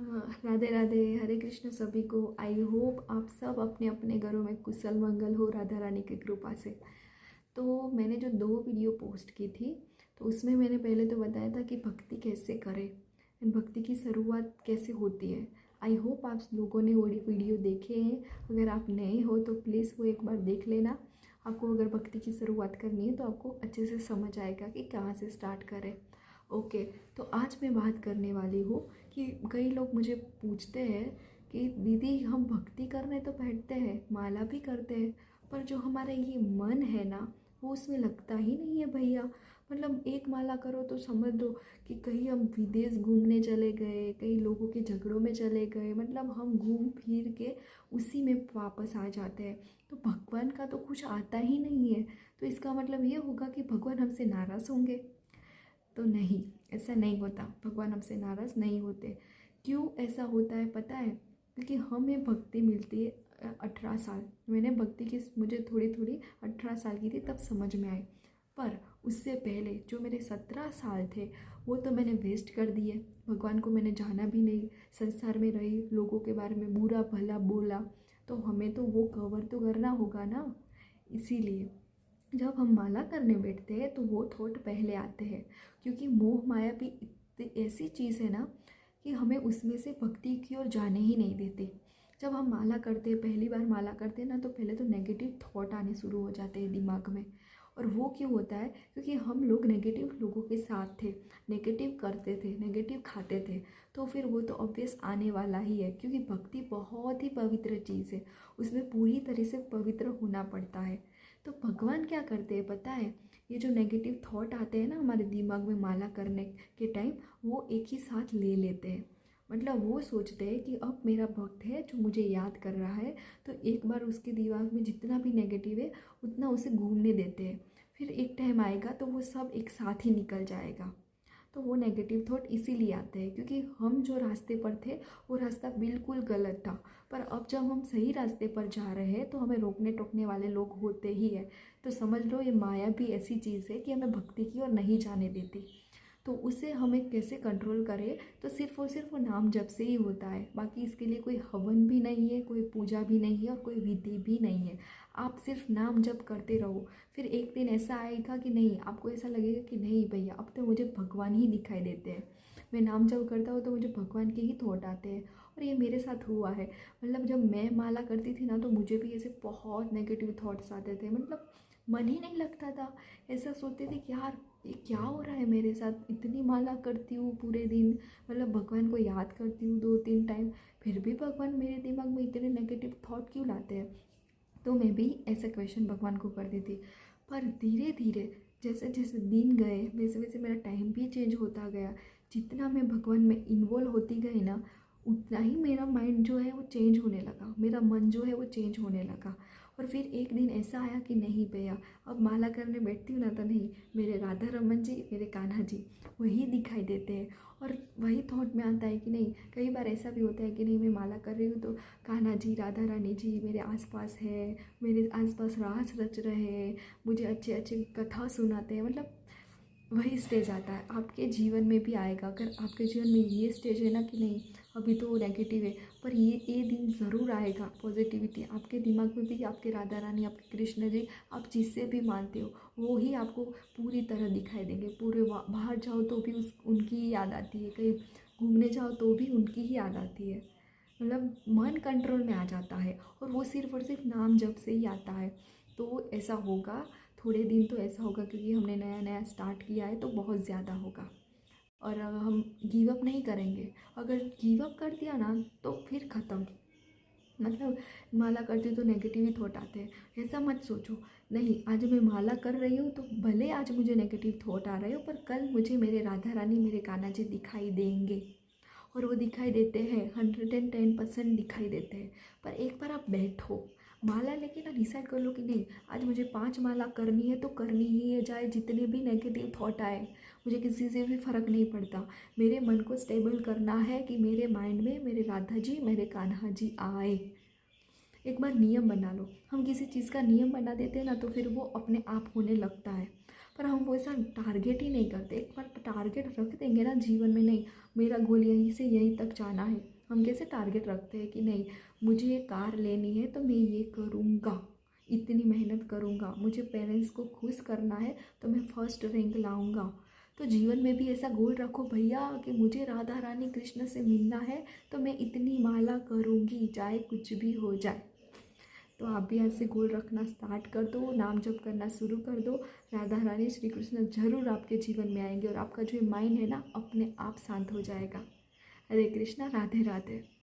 राधे राधे, हरे कृष्ण सभी को। I hope आप सब अपने अपने घरों में कुशल मंगल हो राधा रानी की कृपा से। तो मैंने जो 2 वीडियो पोस्ट की थी, तो उसमें मैंने पहले तो बताया था कि भक्ति कैसे करें एंड भक्ति की शुरुआत कैसे होती है। आई होप आप लोगों ने वो वीडियो देखे हैं। अगर आप नए हो तो प्लीज़ वो एक बार देख लेना। आपको अगर भक्ति की शुरुआत करनी है तो आपको अच्छे से समझ आएगा कि कहाँ से स्टार्ट करें। ओके, तो आज मैं बात करने वाली हूँ कि कई लोग मुझे पूछते हैं कि दीदी हम भक्ति करने तो बैठते हैं, माला भी करते हैं, पर जो हमारा ये मन है ना वो उसमें लगता ही नहीं है भैया। मतलब एक माला करो तो समझ दो कि कहीं हम विदेश घूमने चले गए, कई लोगों के झगड़ों में चले गए, मतलब हम घूम फिर के उसी में वापस आ जाते हैं। तो भगवान का तो कुछ आता ही नहीं है, तो इसका मतलब ये होगा कि भगवान हमसे नाराज़ होंगे। तो नहीं, ऐसा नहीं होता। भगवान हमसे नाराज़ नहीं होते। क्यों ऐसा होता है पता है? क्योंकि हमें भक्ति मिलती है 18 साल। मैंने भक्ति की मुझे थोड़ी थोड़ी 18 साल की थी तब समझ में आई। पर उससे पहले जो मेरे 17 साल थे वो तो मैंने वेस्ट कर दिए। भगवान को मैंने जाना भी नहीं, संसार में रही, लोगों के बारे में बुरा भला बोला। तो हमें तो वो कवर तो करना होगा ना। इसीलिए जब हम माला करने बैठते हैं तो वो थॉट पहले आते हैं, क्योंकि मोह माया भी ऐसी चीज़ है ना कि हमें उसमें से भक्ति की ओर जाने ही नहीं देती। जब हम माला करते हैं, पहली बार माला करते हैं ना, तो पहले तो नेगेटिव थॉट आने शुरू हो जाते हैं दिमाग में। और वो क्यों होता है? क्योंकि हम लोग नेगेटिव लोगों के साथ थे, नेगेटिव करते थे, नेगेटिव खाते थे, तो फिर वो तो ऑब्वियस आने वाला ही है। क्योंकि भक्ति बहुत ही पवित्र चीज़ है, उसमें पूरी तरह से पवित्र होना पड़ता है। तो भगवान क्या करते हैं पता है? ये जो नेगेटिव थॉट आते हैं ना हमारे दिमाग में माला करने के टाइम, वो एक ही साथ ले लेते हैं। मतलब वो सोचते हैं कि अब मेरा भक्त है जो मुझे याद कर रहा है, तो एक बार उसके दिमाग में जितना भी नेगेटिव है उतना उसे घूमने देते हैं। फिर एक टाइम आएगा तो वो सब एक साथ ही निकल जाएगा। तो वो नेगेटिव थॉट इसीलिए आते हैं क्योंकि हम जो रास्ते पर थे वो रास्ता बिल्कुल गलत था। पर अब जब हम सही रास्ते पर जा रहे हैं तो हमें रोकने टोकने वाले लोग होते ही है। तो समझ लो ये माया भी ऐसी चीज़ है कि हमें भक्ति की ओर नहीं जाने देती। तो उसे हमें कैसे कंट्रोल करें? तो सिर्फ और सिर्फ वो नाम जप से ही होता है। बाकी इसके लिए कोई हवन भी नहीं है, कोई पूजा भी नहीं है और कोई विधि भी नहीं है। आप सिर्फ नाम जप करते रहो। फिर एक दिन ऐसा आएगा कि नहीं, आपको ऐसा लगेगा कि नहीं भैया अब तो मुझे भगवान ही दिखाई देते हैं। मैं नाम जप करता हूँ तो मुझे भगवान के ही थॉट आते हैं। और ये मेरे साथ हुआ है। मतलब जब मैं माला करती थी ना तो मुझे भी ऐसे बहुत नेगेटिव थॉट्स आते थे। मतलब मन ही नहीं लगता था। ऐसा सोचते थे कि यार ये क्या हो रहा है मेरे साथ? इतनी माला करती हूँ पूरे दिन, मतलब भगवान को याद करती हूँ 2-3 टाइम, फिर भी भगवान मेरे दिमाग में इतने नेगेटिव थॉट क्यों लाते हैं? तो मैं भी ऐसा क्वेश्चन भगवान को करती थी। पर धीरे धीरे जैसे जैसे दिन गए वैसे वैसे मेरा टाइम भी चेंज होता गया। जितना मैं भगवान में इन्वॉल्व होती गई ना, उतना ही मेरा माइंड जो है वो चेंज होने लगा, मेरा मन जो है वो चेंज होने लगा। और फिर एक दिन ऐसा आया कि नहीं भैया अब माला करने बैठती हूँ ना तो नहीं, मेरे राधा रमन जी, मेरे कान्हा जी वही दिखाई देते हैं। और वही थॉट में आता है कि नहीं, कई बार ऐसा भी होता है कि नहीं मैं माला कर रही हूँ तो कान्हा जी, राधा रानी जी मेरे आसपास है, मेरे आसपास रास रच रहे हैं, मुझे अच्छे अच्छे कथा सुनाते हैं। मतलब वही स्टेज आता है, आपके जीवन में भी आएगा। अगर आपके जीवन में ये स्टेज है ना कि नहीं अभी तो नेगेटिव है, पर ये दिन ज़रूर आएगा पॉजिटिविटी आपके दिमाग में भी। आपके राधा रानी, आपके कृष्ण जी, आप जिससे भी मानते हो वो ही आपको पूरी तरह दिखाई देंगे। पूरे बाहर जाओ तो भी उनकी ही याद आती है, कहीं घूमने जाओ तो भी उनकी ही याद आती है। मतलब मन कंट्रोल में आ जाता है और वो सिर्फ और सिर्फ नाम जप से ही आता है। तो ऐसा होगा, थोड़े दिन तो ऐसा होगा क्योंकि हमने नया नया स्टार्ट किया है तो बहुत ज़्यादा होगा। और हम गिव अप नहीं करेंगे। अगर गिव अप कर दिया ना तो फिर ख़त्म। मतलब माला करती तो नेगेटिव ही थॉट आते हैं। ऐसा मत सोचो, नहीं आज मैं माला कर रही हूँ तो भले आज मुझे नेगेटिव थॉट आ रहे हो, पर कल मुझे मेरे राधा रानी, मेरे कान्हा जी दिखाई देंगे। और वो दिखाई देते हैं, 110% दिखाई देते हैं। पर एक बार आप बैठो माला लेके ना, डिसाइड कर लो कि नहीं आज मुझे 5 माला करनी है तो करनी ही है, चाहे जितने भी नेगेटिव थॉट आए मुझे किसी से भी फ़र्क नहीं पड़ता। मेरे मन को स्टेबल करना है कि मेरे माइंड में मेरे राधा जी, मेरे कान्हा जी आए। एक बार नियम बना लो। हम किसी चीज़ का नियम बना देते हैं ना तो फिर वो अपने आप होने लगता है। पर हम वो ऐसा टारगेट ही नहीं करते। एक बार टारगेट रख देंगे ना जीवन में, नहीं मेरा गोल यहीं से यहीं तक जाना है, हम कैसे टारगेट रखते हैं कि नहीं मुझे ये कार लेनी है तो मैं ये करूँगा, इतनी मेहनत करूँगा, मुझे पेरेंट्स को खुश करना है तो मैं फर्स्ट रैंक लाऊँगा। तो जीवन में भी ऐसा गोल रखो भैया कि मुझे राधा रानी कृष्ण से मिलना है तो मैं इतनी माला करूँगी चाहे कुछ भी हो जाए। तो आप भी ऐसे गोल रखना स्टार्ट कर दो, नाम जप करना शुरू कर दो। राधा रानी श्री कृष्ण जरूर आपके जीवन में आएंगे और आपका जो माइंड है ना अपने आप शांत हो जाएगा। हरे कृष्णा, राधे राधे।